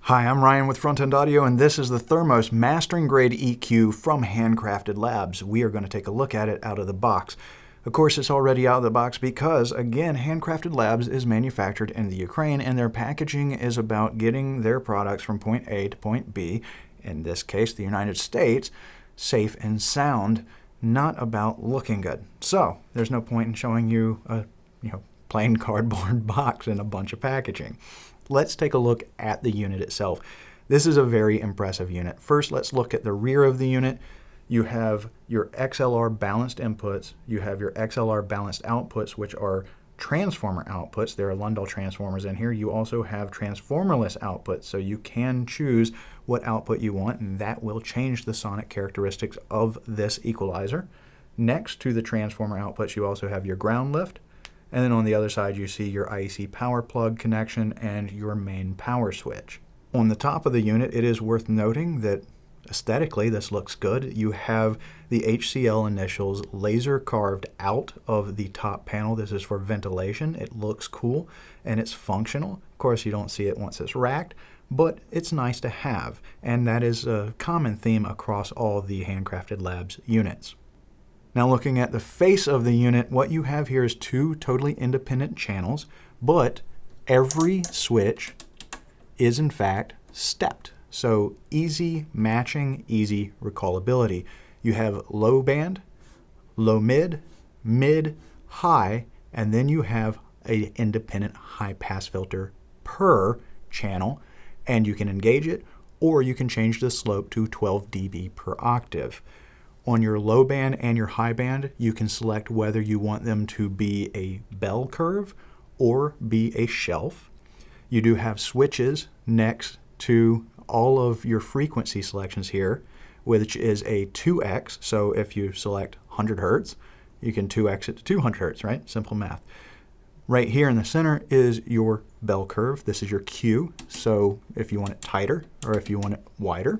Hi, I'm Ryan with Front End Audio, and this is the Thermos Mastering Grade EQ from Handcrafted Labs. We are going to take a look at it out of the box. Of course, it's already out of the box because, again, Handcrafted Labs is manufactured in the Ukraine, and their packaging is about getting their products from point A to point B, in this case, the United States, safe and sound, not about looking good. So, there's no point in showing you a plain cardboard box and a bunch of packaging. Let's take a look at the unit itself. This is a very impressive unit. First, let's look at the rear of the unit. You have your XLR balanced inputs. You have your XLR balanced outputs, which are transformer outputs. There are Lundell transformers in here. You also have transformerless outputs, so you can choose what output you want, and that will change the sonic characteristics of this equalizer. Next to the transformer outputs, you also have your ground lift. And then on the other side, you see your IEC power plug connection and your main power switch. On the top of the unit, it is worth noting that aesthetically, this looks good. You have the HCL initials laser carved out of the top panel. This is for ventilation. It looks cool and it's functional. Of course, you don't see it once it's racked, but it's nice to have. And that is a common theme across all the Handcrafted Labs units. Now looking at the face of the unit, what you have here is two totally independent channels, but every switch is in fact stepped. So easy matching, easy recallability. You have low band, low mid, mid, high, and then you have an independent high pass filter per channel, and you can engage it, or you can change the slope to 12 dB per octave. On your low band and your high band, you can select whether you want them to be a bell curve or be a shelf. You do have switches next to all of your frequency selections here, which is a 2x. So if you select 100 hertz, you can 2x it to 200 hertz, right? Simple math. Right here in the center is your bell curve. This is your Q. So if you want it tighter or if you want it wider.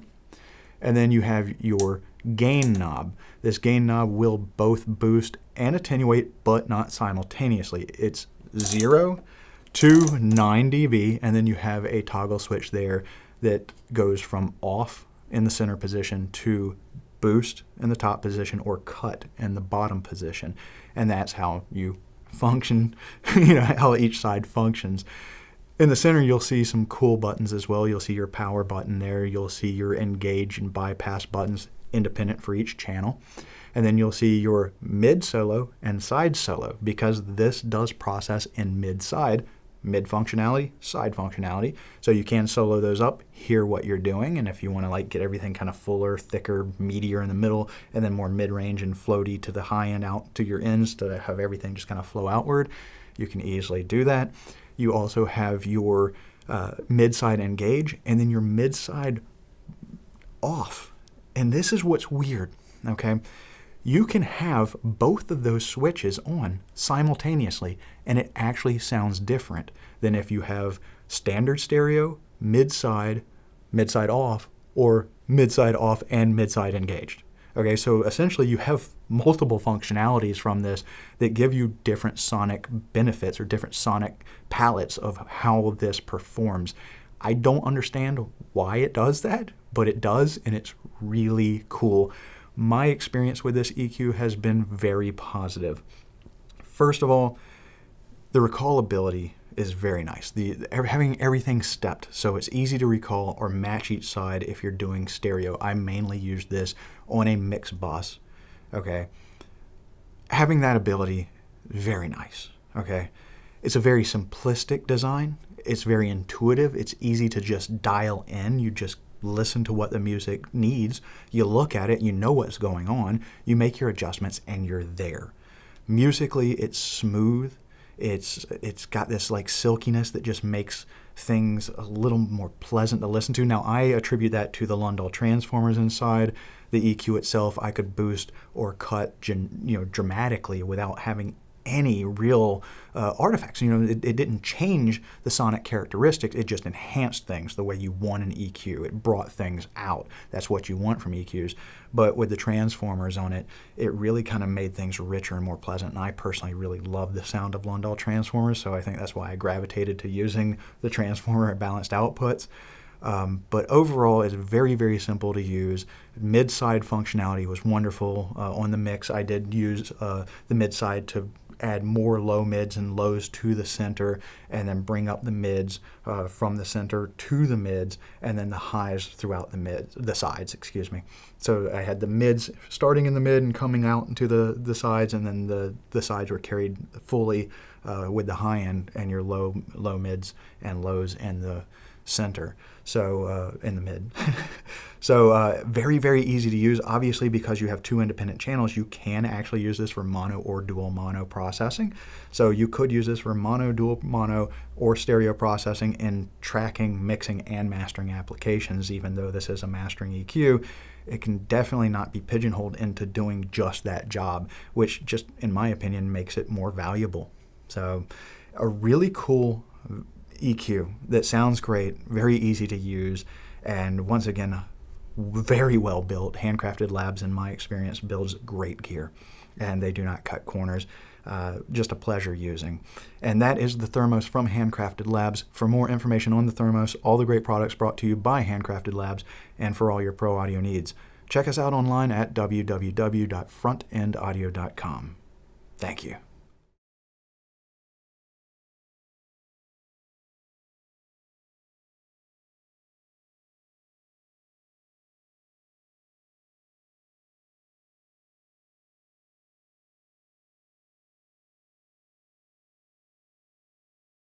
And then you have your gain knob. This gain knob will both boost and attenuate, but not simultaneously. It's 0 to 9 dB, and then you have a toggle switch there that goes from off in the center position to boost in the top position or cut in the bottom position. And that's how you function, how each side functions. In the center, you'll see some cool buttons as well. You'll see your power button there. You'll see your engage and bypass buttons independent for each channel. And then you'll see your mid solo and side solo, because this does process in mid-side, mid functionality, side functionality. So you can solo those up, hear what you're doing, and if you want to get everything kind of fuller, thicker, meatier in the middle, and then more mid-range and floaty to the high end out to your ends to have everything just kind of flow outward, you can easily do that. You also have your mid-side engage and then your mid-side off. And this is what's weird, okay? You can have both of those switches on simultaneously, and it actually sounds different than if you have standard stereo, mid-side off, or mid-side off and mid-side engaged. Okay, so essentially you have multiple functionalities from this that give you different sonic benefits or different sonic palettes of how this performs. I don't understand why it does that, but it does, and it's really cool. My experience with this EQ has been very positive. First of all, the recallability is very nice. Having everything stepped, so it's easy to recall or match each side if you're doing stereo. I mainly use this on a mix bus, okay? Having that ability, very nice, okay? It's a very simplistic design. It's very intuitive. It's easy to just dial in. You just listen to what the music needs. You look at it, you know what's going on. You make your adjustments, and you're there. Musically, it's smooth. It's got this silkiness that just makes things a little more pleasant to listen to. Now, I attribute that to the Lundell transformers inside. The EQ itself, I could boost or cut dramatically without having any real artifacts. It didn't change the sonic characteristics. It just enhanced things the way you want an EQ. It brought things out. That's what you want from EQs. But with the transformers on it, it really kind of made things richer and more pleasant. And I personally really love the sound of Lundell transformers, so I think that's why I gravitated to using the transformer balanced outputs. But overall, it's very, very simple to use. Mid-side functionality was wonderful. On the mix, I did use the mid-side to add more low mids and lows to the center, and then bring up the mids from the center to the mids, and then the highs throughout the sides, excuse me. So I had the mids starting in the mid and coming out into the sides, and then the sides were carried fully with the high end and your low mids and lows in the center, so in the mid. So very, very easy to use. Obviously, because you have two independent channels, you can actually use this for mono or dual mono processing. So you could use this for mono, dual mono, or stereo processing in tracking, mixing, and mastering applications. Even though this is a mastering EQ, it can definitely not be pigeonholed into doing just that job, which just, in my opinion, makes it more valuable. So a really cool EQ that sounds great, very easy to use, and once again, very well built. Handcrafted Labs, in my experience, builds great gear, and they do not cut corners. Just a pleasure using. And that is the Thermos from Handcrafted Labs. For more information on the Thermos, all the great products brought to you by Handcrafted Labs, and for all your pro audio needs, check us out online at www.frontendaudio.com. Thank you.